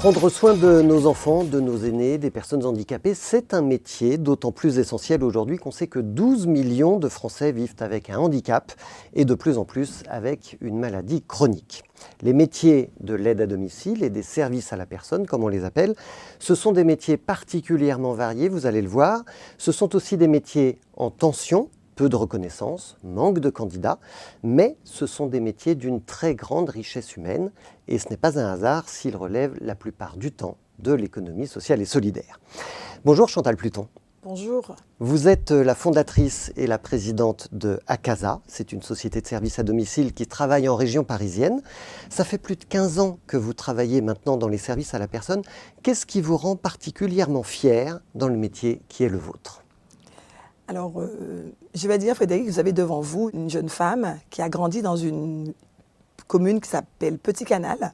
Prendre soin de nos enfants, de nos aînés, des personnes handicapées, c'est un métier d'autant plus essentiel aujourd'hui qu'on sait que 12 millions de Français vivent avec un handicap et de plus en plus avec une maladie chronique. Les métiers de l'aide à domicile et des services à la personne, comme on les appelle, ce sont des métiers particulièrement variés, vous allez le voir. Ce sont aussi des métiers en tension, peu de reconnaissance, manque de candidats, mais ce sont des métiers d'une très grande richesse humaine et ce n'est pas un hasard s'ils relèvent la plupart du temps de l'économie sociale et solidaire. Bonjour Chantal Pluton. Bonjour. Vous êtes la fondatrice et la présidente de Akasa. C'est une société de services à domicile qui travaille en région parisienne. Ça fait plus de 15 ans que vous travaillez maintenant dans les services à la personne. Qu'est-ce qui vous rend particulièrement fier dans le métier qui est le vôtre ? Alors, je vais dire, Frédéric, vous avez devant vous une jeune femme qui a grandi dans une commune qui s'appelle Petit Canal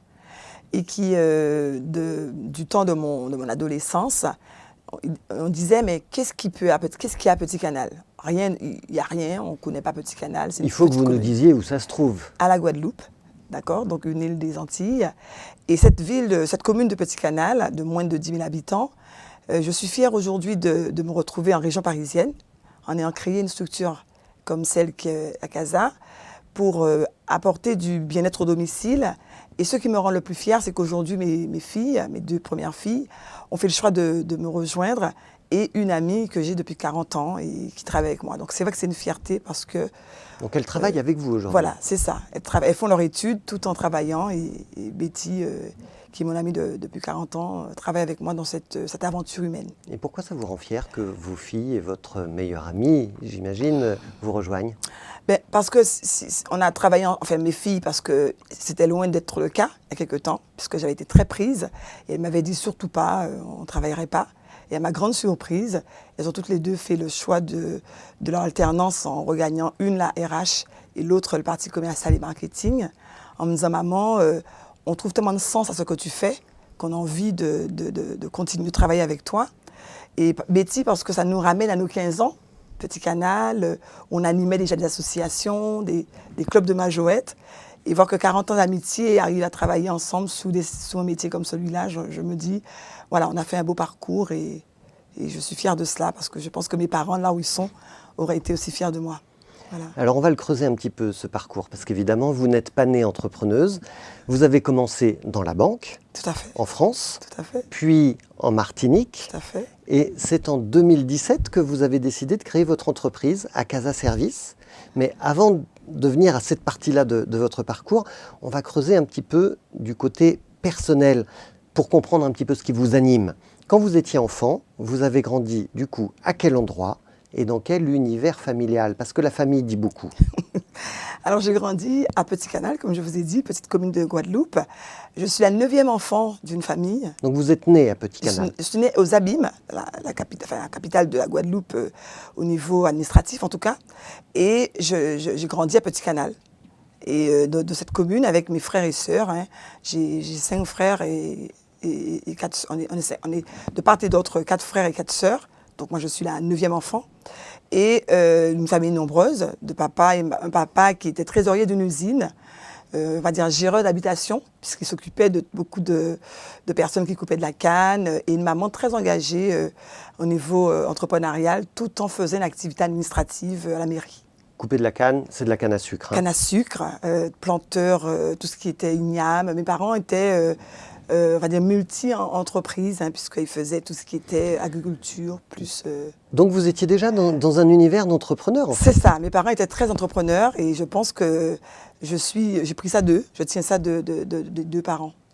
et qui, du temps de mon adolescence, on disait, mais qu'est-ce qu'il y a à Petit Canal ? Rien, il n'y a rien, on ne connaît pas Petit Canal. Il faut que vous nous disiez où ça se trouve. À la Guadeloupe, d'accord, donc une île des Antilles. Et cette commune de Petit Canal, de moins de 10 000 habitants, je suis fière aujourd'hui de me retrouver en région parisienne, en ayant créé une structure comme celle qu'est Akasa pour apporter du bien-être au domicile. Et ce qui me rend le plus fière, c'est qu'aujourd'hui, mes filles, mes deux premières filles, ont fait le choix de me rejoindre et une amie que j'ai depuis 40 ans et qui travaille avec moi. Donc c'est vrai que c'est une fierté parce que... Donc elles travaillent avec vous aujourd'hui. Voilà, c'est ça. Elles font leur étude tout en travaillant et Betty, qui est mon amie depuis 40 ans, travaille avec moi dans cette aventure humaine. Et pourquoi ça vous rend fier que vos filles et votre meilleure amie, j'imagine, vous rejoignent ? Parce que on a travaillé, enfin mes filles, parce que c'était loin d'être le cas il y a quelques temps, puisque j'avais été très prise et elles m'avaient dit surtout pas, on ne travaillerait pas. Et à ma grande surprise, elles ont toutes les deux fait le choix de leur alternance en regagnant une la RH et l'autre le parti commercial et marketing, en me disant maman, on trouve tellement de sens à ce que tu fais qu'on a envie de continuer de travailler avec toi. Et Betty, parce que ça nous ramène à nos 15 ans, Petit Canal, on animait déjà des associations, des clubs de majorettes. Et voir que 40 ans d'amitié arrivent à travailler ensemble sous un métier comme celui-là, je me dis, voilà, on a fait un beau parcours et je suis fière de cela parce que je pense que mes parents, là où ils sont, auraient été aussi fiers de moi. Voilà. Alors on va le creuser un petit peu ce parcours parce qu'évidemment vous n'êtes pas née entrepreneuse. Vous avez commencé dans la banque, tout à fait, en France, tout à fait, puis en Martinique. Tout à fait. Et c'est en 2017 que vous avez décidé de créer votre entreprise, Akasa Service. Mais avant de venir à cette partie-là de votre parcours, on va creuser un petit peu du côté personnel pour comprendre un petit peu ce qui vous anime. Quand vous étiez enfant, vous avez grandi du coup à quel endroit ? Et dans quel univers familial ? Parce que la famille dit beaucoup. Alors, j'ai grandi à Petit Canal, comme je vous ai dit, petite commune de Guadeloupe. Je suis la 9e enfant d'une famille. Donc, vous êtes née à Petit Canal. Je suis née aux Abîmes, la capitale de la Guadeloupe, au niveau administratif en tout cas. Et j'ai grandi à Petit Canal. Et de cette commune, avec mes frères et sœurs, hein, j'ai 5 frères et 4, on est de part et d'autre 4 frères et 4 sœurs. Donc moi, je suis la 9e enfant. Et une famille nombreuse, de papa et un papa qui était trésorier d'une usine, on va dire géreur d'habitation, puisqu'il s'occupait de beaucoup de personnes qui coupaient de la canne, et une maman très engagée au niveau entrepreneurial, tout en faisant une activité administrative à la mairie. Couper de la canne, c'est de la canne à sucre. Hein. Canne à sucre, planteur, tout ce qui était igname. Mes parents étaient... on va dire multi-entreprise, hein, puisqu'ils faisaient tout ce qui était agriculture, plus... Donc vous étiez déjà dans un univers d'entrepreneurs, en fait. C'est ça, mes parents étaient très entrepreneurs et je pense que j'ai pris ça d'eux, je tiens ça de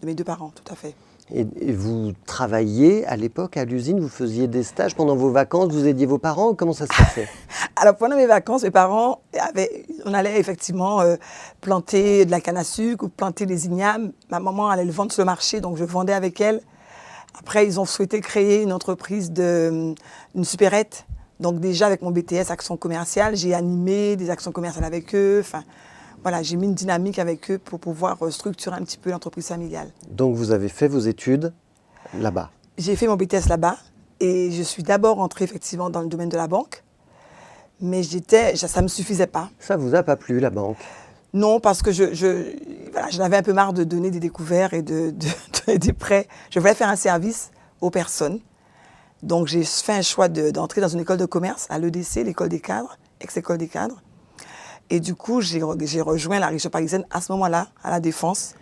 mes deux parents, tout à fait. Et vous travailliez à l'époque à l'usine, vous faisiez des stages pendant vos vacances, vous aidiez vos parents, comment ça se passait ? Alors pendant mes vacances, mes parents, on allait effectivement planter de la canne à sucre ou planter des ignames. Ma maman allait le vendre sur le marché, donc je vendais avec elle. Après, ils ont souhaité créer une entreprise une supérette. Donc déjà avec mon BTS Action Commerciale, j'ai animé des actions commerciales avec eux. Enfin, voilà, j'ai mis une dynamique avec eux pour pouvoir structurer un petit peu l'entreprise familiale. Donc vous avez fait vos études là-bas ? J'ai fait mon BTS là-bas et je suis d'abord entrée effectivement dans le domaine de la banque. Mais ça ne me suffisait pas. Ça vous a pas plu, la banque ? Non, parce que j'en avais un peu marre de donner des découvertes et de était prêt. Je voulais faire un service aux personnes. Donc, j'ai fait un choix d'entrer dans une école de commerce à l'EDC, l'école des cadres, ex-école des cadres. Et du coup, j'ai rejoint la région parisienne à ce moment-là, à la Défense,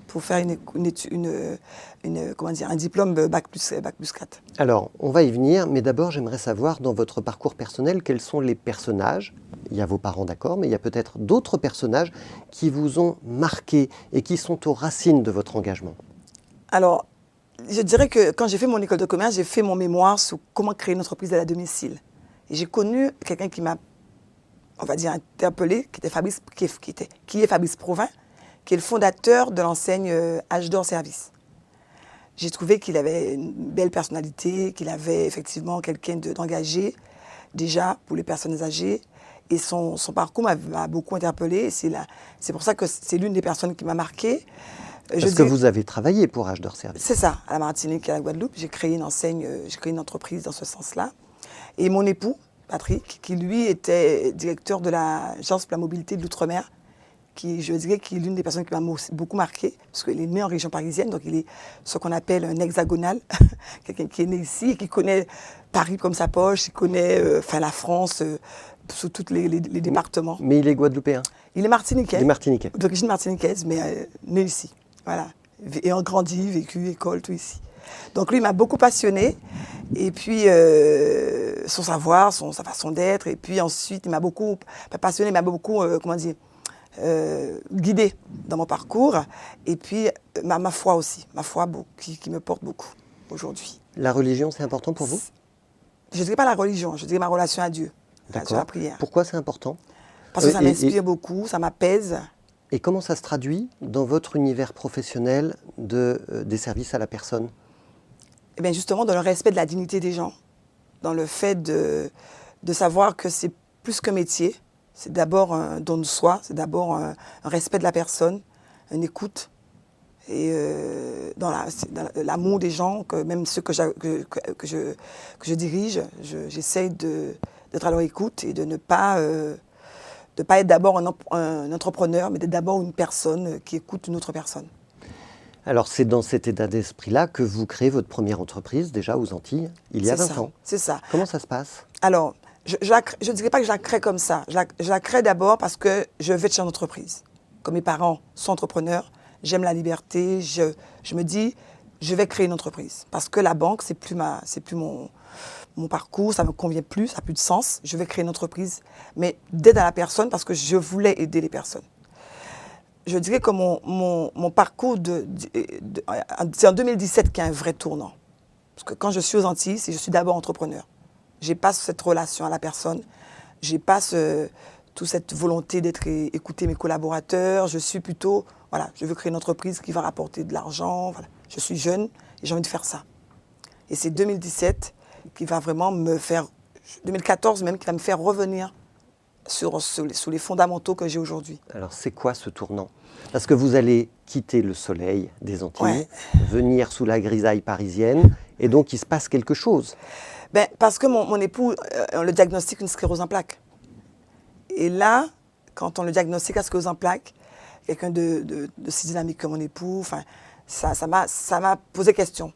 pour faire un diplôme bac plus 4. Alors, on va y venir, mais d'abord, j'aimerais savoir, dans votre parcours personnel, quels sont les personnages, il y a vos parents, d'accord, mais il y a peut-être d'autres personnages qui vous ont marqué et qui sont aux racines de votre engagement. Alors, je dirais que quand j'ai fait mon école de commerce, j'ai fait mon mémoire sur comment créer une entreprise à la domicile. Et j'ai connu quelqu'un qui m'a, on va dire, interpellé, qui est Fabrice Provin, qui est le fondateur de l'enseigne Âge d'Or Service. J'ai trouvé qu'il avait une belle personnalité, qu'il avait effectivement quelqu'un d'engagé, déjà pour les personnes âgées. Et son parcours m'a beaucoup interpellée. C'est pour ça que c'est l'une des personnes qui m'a marquée. Parce que vous avez travaillé pour Âge d'Or Service. C'est ça, à la Martinique et à la Guadeloupe. J'ai créé une enseigne, j'ai créé une entreprise dans ce sens-là. Et mon époux, Patrick, qui lui était directeur de l'Agence pour la mobilité de l'Outre-mer, je dirais qu'il est l'une des personnes qui m'a beaucoup marqué, parce qu'il est né en région parisienne, donc il est ce qu'on appelle un hexagonal, quelqu'un qui est né ici et qui connaît Paris comme sa poche, il connaît la France sous tous les départements. Mais il est guadeloupéen. Il est martiniquais. Il est martiniquais. D'origine martiniquaise, mais né ici. Voilà. Ayant grandi, vécu, école, tout ici. Donc lui, il m'a beaucoup passionné. Et puis, son savoir, sa façon d'être. Et puis ensuite, il m'a beaucoup passionné, il m'a beaucoup, guidé dans mon parcours. Et puis, ma foi aussi. Ma foi qui me porte beaucoup aujourd'hui. La religion, c'est important pour vous? Je ne dirais pas la religion, je dirais ma relation à Dieu. D'accord. La prière. Pourquoi c'est important? Parce que ça m'inspire beaucoup, ça m'apaise. Et comment ça se traduit dans votre univers professionnel des services à la personne? Eh bien justement, dans le respect de la dignité des gens, dans le fait de savoir que c'est plus qu'un métier, c'est d'abord un don de soi, c'est d'abord un respect de la personne, une écoute, et dans l'amour des gens, que même ceux que je dirige, j'essaye d'être à leur écoute et de ne pas être d'abord un entrepreneur, mais d'être d'abord une personne qui écoute une autre personne. Alors c'est dans cet état d'esprit-là que vous créez votre première entreprise, déjà aux Antilles, il y a 20 ans. C'est ça. Comment ça se passe? Alors, je ne dirais pas que je la crée comme ça. Je la crée d'abord parce que je veux être chef d'entreprise. Comme mes parents sont entrepreneurs, j'aime la liberté, je me dis, je vais créer une entreprise. Parce que la banque, c'est plus mon parcours, ça ne me convient plus, ça n'a plus de sens. Je vais créer une entreprise, mais d'aide à la personne parce que je voulais aider les personnes. Je dirais que mon parcours, c'est en 2017 qu'il y a un vrai tournant. Parce que quand je suis aux Antilles, je suis d'abord entrepreneur. Je n'ai pas cette relation à la personne, je n'ai pas toute cette volonté d'écouter mes collaborateurs. Je suis plutôt, voilà, je veux créer une entreprise qui va rapporter de l'argent. Voilà. Je suis jeune et j'ai envie de faire ça. Et c'est 2017 qui va vraiment me faire, 2014 même, qui va me faire revenir sur les fondamentaux que j'ai aujourd'hui. Alors c'est quoi ce tournant? Parce que vous allez quitter le soleil des Antilles, venir sous la grisaille parisienne, et donc il se passe quelque chose. Ben, parce que mon époux, on le diagnostique une sclérose en plaques. Et là, quand on le diagnostique la sclérose en plaques, quelqu'un de si dynamique que mon époux, ça m'a posé question.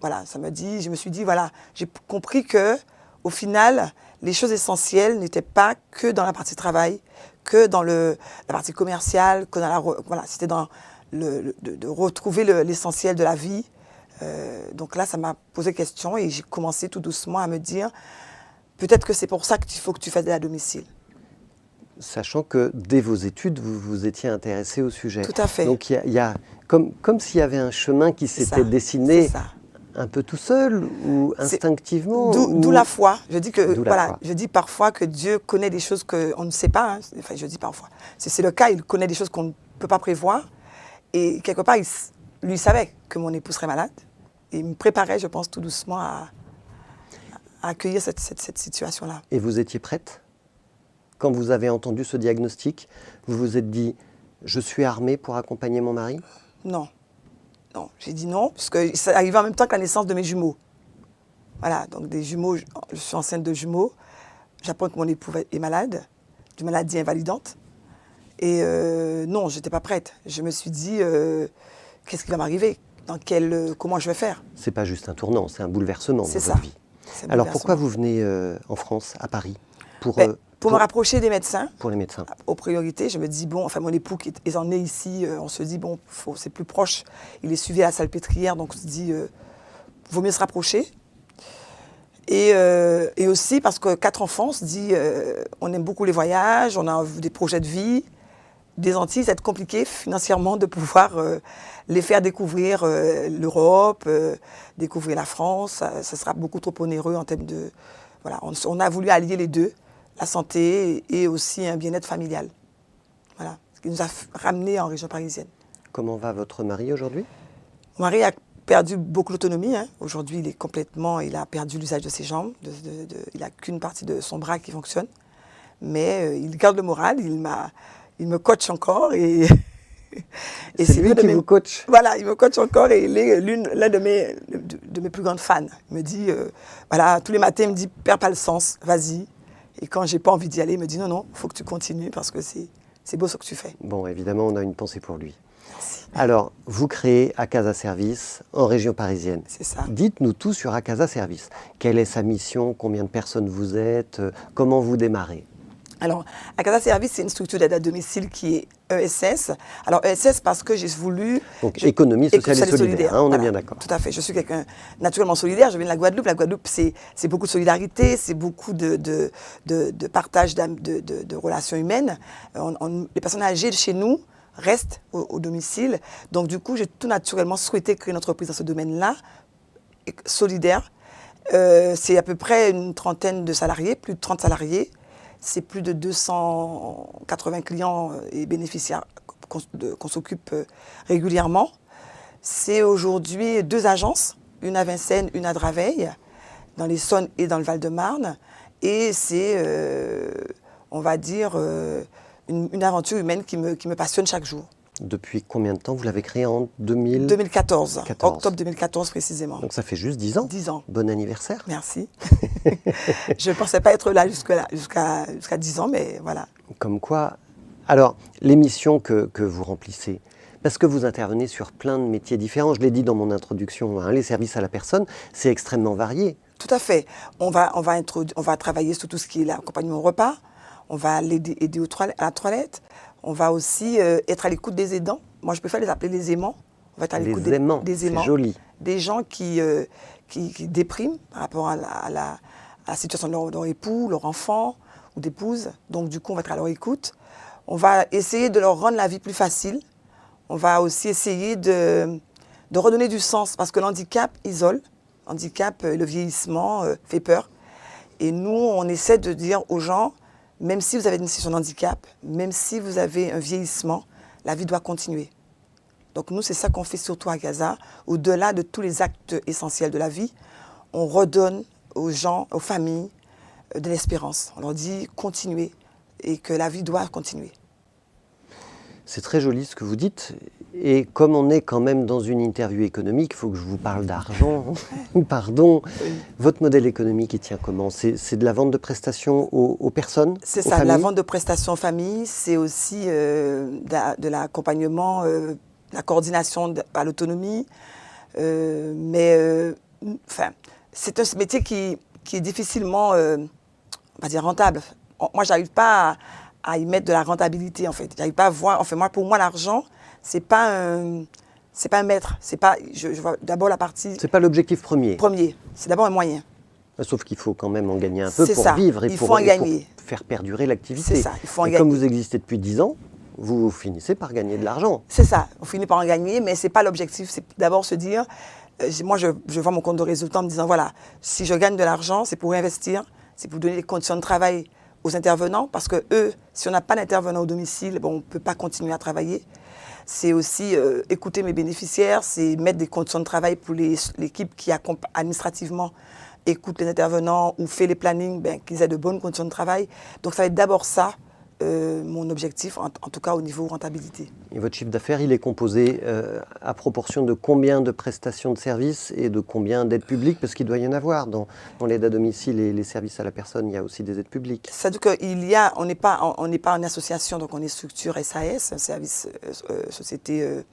Voilà, je me suis dit, voilà, j'ai compris que au final, les choses essentielles n'étaient pas que dans la partie travail, que dans la partie commerciale, que dans voilà, c'était dans de retrouver l'essentiel de la vie. Donc là, ça m'a posé question et j'ai commencé tout doucement à me dire, peut-être que c'est pour ça qu'il faut que tu fasses de la domicile. Sachant que dès vos études, vous vous étiez intéressé au sujet. Tout à fait. Donc il y a comme s'il y avait un chemin qui s'était dessiné un peu tout seul ou instinctivement. D'où la foi. Je dis que voilà, je dis parfois que Dieu connaît des choses qu'on ne sait pas. Hein. Enfin, je dis parfois. C'est le cas, il connaît des choses qu'on ne peut pas prévoir. Et quelque part, lui savait que mon époux serait malade. Et il me préparait, je pense, tout doucement à accueillir cette situation-là. Et vous étiez prête? Quand vous avez entendu ce diagnostic, vous vous êtes dit « je suis armée pour accompagner mon mari » ? Non. Non, j'ai dit non, parce que ça arrivait en même temps que la naissance de mes jumeaux. Voilà, donc des jumeaux, je suis enceinte de jumeaux. J'apprends que mon époux est malade, d'une maladie invalidante. Et non, je n'étais pas prête. Je me suis dit, qu'est-ce qui va m'arriver comment je vais faire. C'est pas juste un tournant, c'est un bouleversement dans C'est ça. votre vie. C'est un Alors pourquoi vous bouleversement. venez en France, à Paris, Pour me rapprocher des médecins, pour les médecins? aux priorités, je me dis, bon, enfin mon époux qui est né ici, on se dit, bon, c'est plus proche, il est suivi à la Salpêtrière, donc on se dit, vaut mieux se rapprocher. Et aussi parce que 4 enfants, on se dit, on aime beaucoup les voyages, on a des projets de vie. Des Antilles, ça va être compliqué financièrement de pouvoir les faire découvrir l'Europe, découvrir la France. Ça sera beaucoup trop onéreux en termes de... Voilà, on a voulu allier les deux, la santé et aussi un bien-être familial. Voilà, ce qui nous a ramenés en région parisienne. Comment va votre mari aujourd'hui? Mon mari a perdu beaucoup d'autonomie. Hein. Aujourd'hui, il a perdu l'usage de ses jambes. Il n'a qu'une partie de son bras qui fonctionne. Mais il garde le moral, il me coach encore. Et c'est lui qui vous coach? Voilà, il me coach encore et il est l'un de mes plus grandes fans. Il me dit, voilà, tous les matins, il me dit, perds pas le sens, vas-y. Et quand j'ai pas envie d'y aller, il me dit, non, non, il faut que tu continues parce que c'est beau ce que tu fais. Bon, évidemment, on a une pensée pour lui. Merci. Alors, vous créez Acasa Service en région parisienne. C'est ça. Dites-nous tout sur Acasa Service. Quelle est sa mission? Combien de personnes vous êtes? Comment vous démarrez? Alors, Acasa Service, c'est une structure d'aide à domicile qui est ESS. Alors, ESS parce que j'ai voulu... Donc, économie sociale et solidaire, hein, on est bien d'accord. Tout à fait. Je suis quelqu'un naturellement solidaire. Je viens de la Guadeloupe. La Guadeloupe, c'est beaucoup de solidarité, c'est beaucoup de partage de relations humaines. Les personnes âgées de chez nous restent au domicile. Donc, du coup, j'ai tout naturellement souhaité créer une entreprise dans ce domaine-là, solidaire. C'est à peu près une trentaine de salariés, plus de 30 salariés. C'est plus de 280 clients et bénéficiaires qu'on s'occupe régulièrement. C'est aujourd'hui 2 agences, une à Vincennes, une à Draveil, dans l'Essonne et dans le Val-de-Marne. Et c'est, on va dire, une aventure humaine qui me passionne chaque jour. Depuis combien de temps? Vous l'avez créé en 2014, octobre 2014 précisément. Donc ça fait juste 10 ans. 10 ans. Bon anniversaire. Merci. Je ne pensais pas être là jusqu'à 10 ans, mais voilà. Comme quoi, alors les missions que vous remplissez, parce que vous intervenez sur plein de métiers différents, je l'ai dit dans mon introduction, hein, les services à la personne, c'est extrêmement varié. Tout à fait. On va travailler sur tout ce qui est l'accompagnement au repas, on va l'aider à la toilette, on va aussi être à l'écoute des aidants. Moi, je préfère les appeler les aimants. On va être à l'écoute des aimants. C'est joli. Des gens qui dépriment par rapport à la situation de leur époux, leur enfant ou d'épouse. Donc, du coup, on va être à leur écoute. On va essayer de leur rendre la vie plus facile. On va aussi essayer de redonner du sens parce que l'handicap isole. L'handicap, le vieillissement fait peur. Et nous, on essaie de dire aux gens, même si vous avez une situation de handicap, même si vous avez un vieillissement, la vie doit continuer. Donc nous, c'est ça qu'on fait surtout à Acasa. Au-delà de tous les actes essentiels de la vie, on redonne aux gens, aux familles, de l'espérance. On leur dit continuez et que la vie doit continuer. C'est très joli ce que vous dites. Et comme on est quand même dans une interview économique, il faut que je vous parle d'argent. Pardon. Votre modèle économique, il tient comment? C'est de la vente de prestations aux personnes? C'est ça, de la vente de prestations aux familles. C'est aussi de l'accompagnement, la coordination à l'autonomie. Enfin, c'est un métier qui est difficilement, on va dire, rentable. Moi, je n'arrive pas à y mettre de la rentabilité, en fait. J'arrive pas à voir. Enfin, pour moi, l'argent, c'est pas un maître. C'est pas. Je vois d'abord la partie. C'est pas l'objectif premier. C'est d'abord un moyen. Sauf qu'il faut quand même en gagner un peu pour vivre et pour faire perdurer l'activité. C'est ça. Il faut en et gagner. Comme vous existez depuis 10 ans, vous finissez par gagner de l'argent. C'est ça. On finit par en gagner, mais c'est pas l'objectif. C'est d'abord se dire. Moi, je vois mon compte de résultat en me disant voilà, si je gagne de l'argent, c'est pour investir, c'est pour donner des conditions de travail aux intervenants, parce que eux, si on n'a pas d'intervenants au domicile, on ne peut pas continuer à travailler. C'est aussi écouter mes bénéficiaires, c'est mettre des conditions de travail pour l'équipe qui administrativement écoute les intervenants ou fait les plannings, qu'ils aient de bonnes conditions de travail. Donc ça va être d'abord ça, mon objectif, en tout cas au niveau rentabilité. Et votre chiffre d'affaires, il est composé à proportion de combien de prestations de services et de combien d'aides publiques? Parce qu'il doit y en avoir dans l'aide à domicile et les services à la personne, il y a aussi des aides publiques. C'est-à-dire qu'on n'est pas en association, donc on est structure SAS, un service société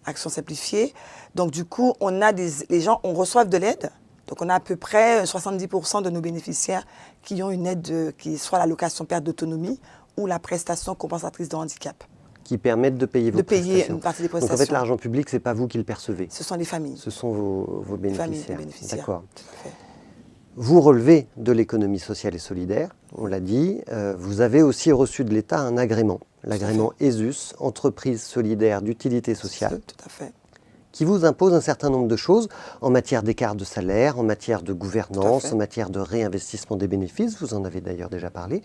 action simplifiée. Donc du coup, les gens on reçoit de l'aide. Donc on a à peu près 70% de nos bénéficiaires qui ont une aide qui soit l'allocation perte d'autonomie ou la prestation compensatrice de handicap. Qui permettent de payer vos prestations. De payer une partie des prestations. Donc en fait, l'argent public, ce n'est pas vous qui le percevez. Ce sont les familles. Ce sont vos bénéficiaires. D'accord. Vous relevez de l'économie sociale et solidaire, on l'a dit. Vous avez aussi reçu de l'État un agrément, l'agrément ESUS, entreprise solidaire d'utilité sociale. Tout à fait. Qui vous impose un certain nombre de choses en matière d'écart de salaire, en matière de gouvernance, en matière de réinvestissement des bénéfices, vous en avez d'ailleurs déjà parlé.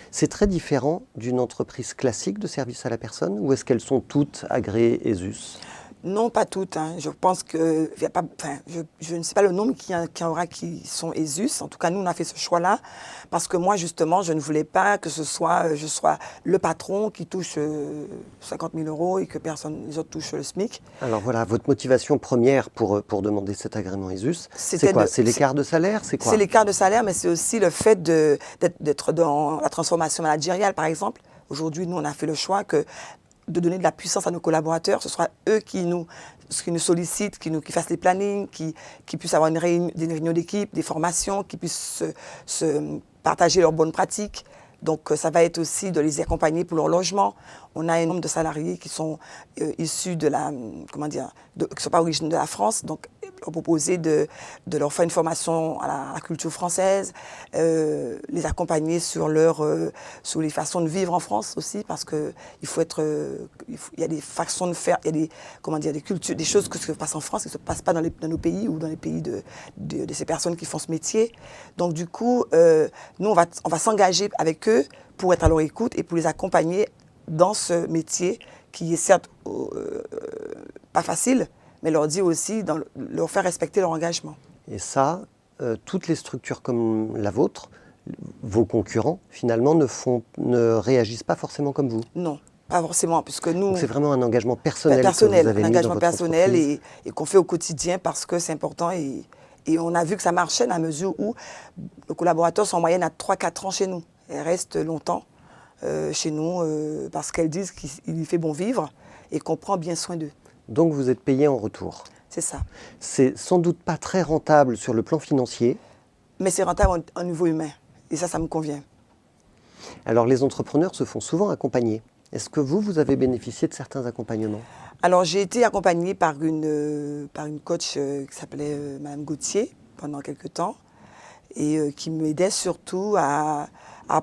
C'est très différent d'une entreprise classique de service à la personne, ou est-ce qu'elles sont toutes agréées ESUS ? Non, pas toutes. Hein. Je pense que, je ne sais pas le nombre qu'il y aura qui sont ESUS. En tout cas, nous, on a fait ce choix-là parce que moi, justement, je ne voulais pas que je sois le patron qui touche 50 000 € et que les autres touchent le SMIC. Alors voilà, votre motivation première pour demander cet agrément ESUS, c'est quoi? C'est l'écart de salaire? C'est quoi? C'est l'écart de salaire, mais c'est aussi le fait d'être dans la transformation managériale, par exemple. Aujourd'hui, nous, on a fait le choix de donner de la puissance à nos collaborateurs, ce soit eux qui nous sollicitent, qui fassent les plannings, qui puissent avoir des réunions d'équipe, des formations, qui puissent se partager leurs bonnes pratiques. Donc ça va être aussi de les accompagner pour leur logement. On a un nombre de salariés qui sont issus qui ne sont pas originaires de la France, donc leur proposer de leur faire une formation à la culture française, les accompagner sur les façons de vivre en France aussi, parce que il y a des façons de faire, il y a des cultures, des choses qui se passent en France qui ne se passent pas dans nos pays ou dans les pays de ces personnes qui font ce métier. Donc du coup, nous on va s'engager avec eux pour être à leur écoute et pour les accompagner dans ce métier qui est certes pas facile, mais leur dire aussi, leur faire respecter leur engagement. Et ça, toutes les structures comme la vôtre, vos concurrents, finalement, ne réagissent pas forcément comme vous? Non, pas forcément, puisque nous... Donc c'est vraiment un engagement personnel que vous avez mis dans votre un engagement personnel entreprise. et qu'on fait au quotidien parce que c'est important et on a vu que ça marchait dans la mesure où nos collaborateurs sont en moyenne à 3-4 ans chez nous. Elles restent longtemps chez nous parce qu'elles disent qu'il y fait bon vivre et qu'on prend bien soin d'eux. Donc vous êtes payé en retour. C'est ça. C'est sans doute pas très rentable sur le plan financier. Mais c'est rentable au niveau humain. Et ça me convient. Alors les entrepreneurs se font souvent accompagner. Est-ce que vous avez bénéficié de certains accompagnements? Alors j'ai été accompagnée par une coach qui s'appelait Madame Gauthier pendant quelques temps et qui m'aidait surtout à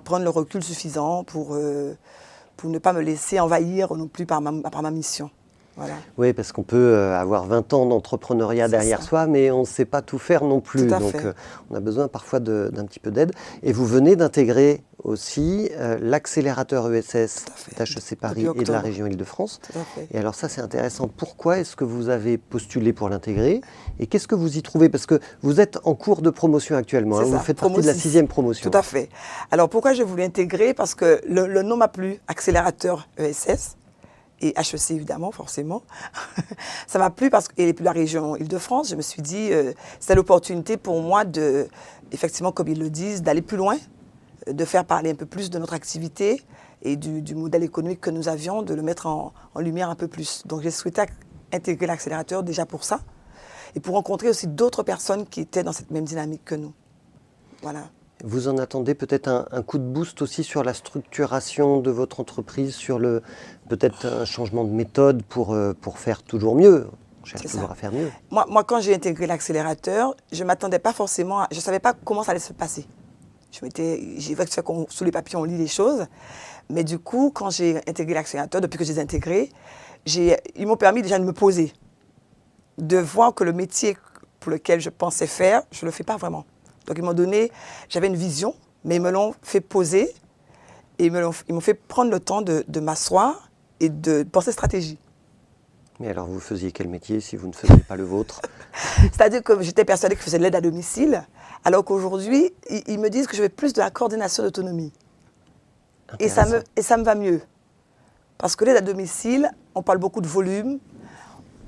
prendre le recul suffisant pour ne pas me laisser envahir non plus par ma mission. Voilà. Oui, parce qu'on peut avoir 20 ans d'entrepreneuriat derrière soi, mais on ne sait pas tout faire non plus. Donc on a besoin parfois d'un petit peu d'aide. Et vous venez d'intégrer aussi l'accélérateur ESS d'HEC Paris et de la région Île-de-France. Et alors ça, c'est intéressant. Pourquoi est-ce que vous avez postulé pour l'intégrer? Et qu'est-ce que vous y trouvez? Parce que vous êtes en cours de promotion actuellement. Hein, vous faites partie de la 6e promotion. Tout à fait. Alors pourquoi je voulais intégrer? Parce que le nom m'a plu, accélérateur ESS. Et HEC évidemment, forcément. Ça m'a plu parce que, et puis la région Île-de-France, je me suis dit, c'est l'opportunité pour moi effectivement, comme ils le disent, d'aller plus loin, de faire parler un peu plus de notre activité et du modèle économique que nous avions, de le mettre en lumière un peu plus. Donc j'ai souhaité intégrer l'accélérateur déjà pour ça et pour rencontrer aussi d'autres personnes qui étaient dans cette même dynamique que nous. Voilà. Vous en attendez peut-être un coup de boost aussi sur la structuration de votre entreprise, sur peut-être un changement de méthode pour faire toujours mieux. On cherche toujours à faire mieux. Moi, quand j'ai intégré l'accélérateur, je ne m'attendais pas forcément, je ne savais pas comment ça allait se passer. J'ai vu que sous les papiers, on lit les choses. Mais du coup, quand j'ai intégré l'accélérateur, depuis que je les ai intégrés, ils m'ont permis déjà de me poser, de voir que le métier pour lequel je pensais faire, je ne le fais pas vraiment. Donc ils m'ont donné, j'avais une vision, mais ils me l'ont fait poser et ils m'ont fait prendre le temps de m'asseoir et de penser stratégie. Mais alors vous faisiez quel métier si vous ne faisiez pas le vôtre? C'est-à-dire que j'étais persuadée que je faisais de l'aide à domicile, alors qu'aujourd'hui, ils me disent que je fais plus de la coordination d'autonomie. Et ça me va mieux. Parce que l'aide à domicile, on parle beaucoup de volume.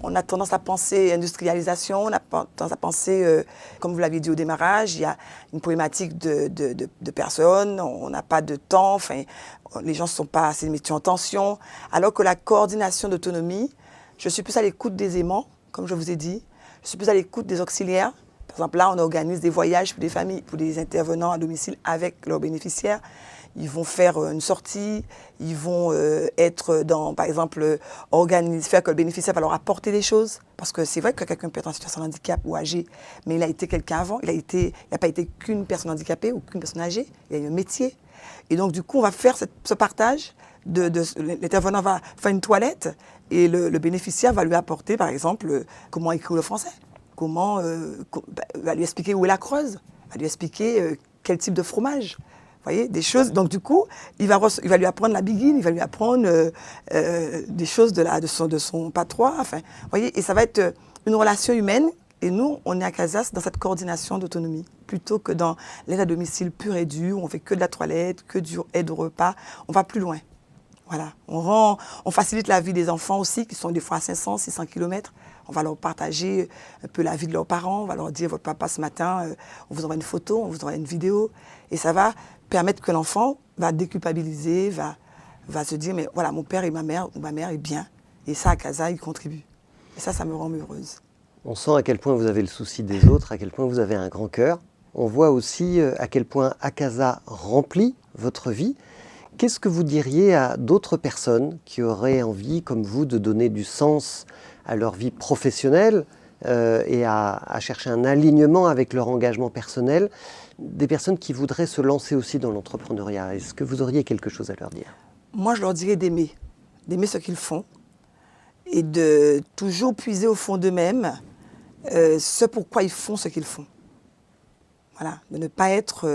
On a tendance à penser industrialisation, on a tendance à penser, comme vous l'aviez dit au démarrage, il y a une problématique de personnes, on n'a pas de temps, enfin, les gens ne sont pas assez métiers en tension. Alors que la coordination d'autonomie, je suis plus à l'écoute des aimants, comme je vous ai dit, je suis plus à l'écoute des auxiliaires. Par exemple, là, on organise des voyages pour des familles, pour des intervenants à domicile avec leurs bénéficiaires. Ils vont faire une sortie, ils vont être dans, par exemple, faire que le bénéficiaire va leur apporter des choses. Parce que c'est vrai que quelqu'un peut être en situation de handicap ou âgé, mais il a été quelqu'un avant, il n'a pas été qu'une personne handicapée ou qu'une personne âgée, il a eu un métier. Et donc, du coup, on va faire ce partage, l'intervenant va faire une toilette et le bénéficiaire va lui apporter, par exemple, comment écrire le français, va lui expliquer où est la Creuse, va lui expliquer quel type de fromage. Vous voyez, des choses. Donc, du coup, il va lui apprendre la biguine, il va lui apprendre des choses de son patois. Enfin, vous voyez, et ça va être une relation humaine. Et nous, on est à Casas dans cette coordination d'autonomie. Plutôt que dans l'aide à domicile pure et dure, où on fait que de la toilette, que du aide au repas. On va plus loin. Voilà. On facilite la vie des enfants aussi, qui sont des fois à 500, 600 km. On va leur partager un peu la vie de leurs parents. On va leur dire, votre papa, ce matin, on vous envoie une photo, on vous envoie une vidéo. Et ça va permettre que l'enfant va déculpabiliser, va se dire, mais voilà, mon père et ma mère, ou ma mère est bien. Et ça, à Casa, il contribue. Et ça me rend heureuse. On sent à quel point vous avez le souci des autres, à quel point vous avez un grand cœur. On voit aussi à quel point Akasa remplit votre vie. Qu'est-ce que vous diriez à d'autres personnes qui auraient envie, comme vous, de donner du sens à leur vie professionnelle et à chercher un alignement avec leur engagement personnel, des personnes qui voudraient se lancer aussi dans l'entrepreneuriat? Est-ce que vous auriez quelque chose à leur dire? Moi, je leur dirais d'aimer ce qu'ils font et de toujours puiser au fond d'eux-mêmes ce pourquoi ils font ce qu'ils font. Voilà, de ne pas être,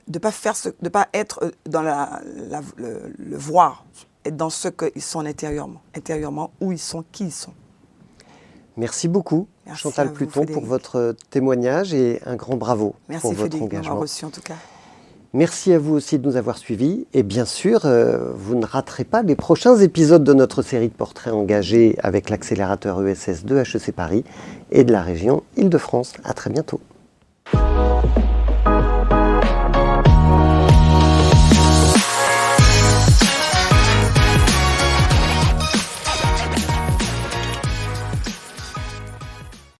de pas être dans le voir, être dans ce qu'ils sont intérieurement, où ils sont, qui ils sont. Merci beaucoup, Merci Chantal Pluton, Frédéric, pour votre témoignage et un grand bravo pour votre Frédéric, engagement. Merci Frédéric, reçu en tout cas. Merci à vous aussi de nous avoir suivis. Et bien sûr, vous ne raterez pas les prochains épisodes de notre série de portraits engagés avec l'accélérateur ESS de HEC Paris et de la région Île-de-France. À très bientôt.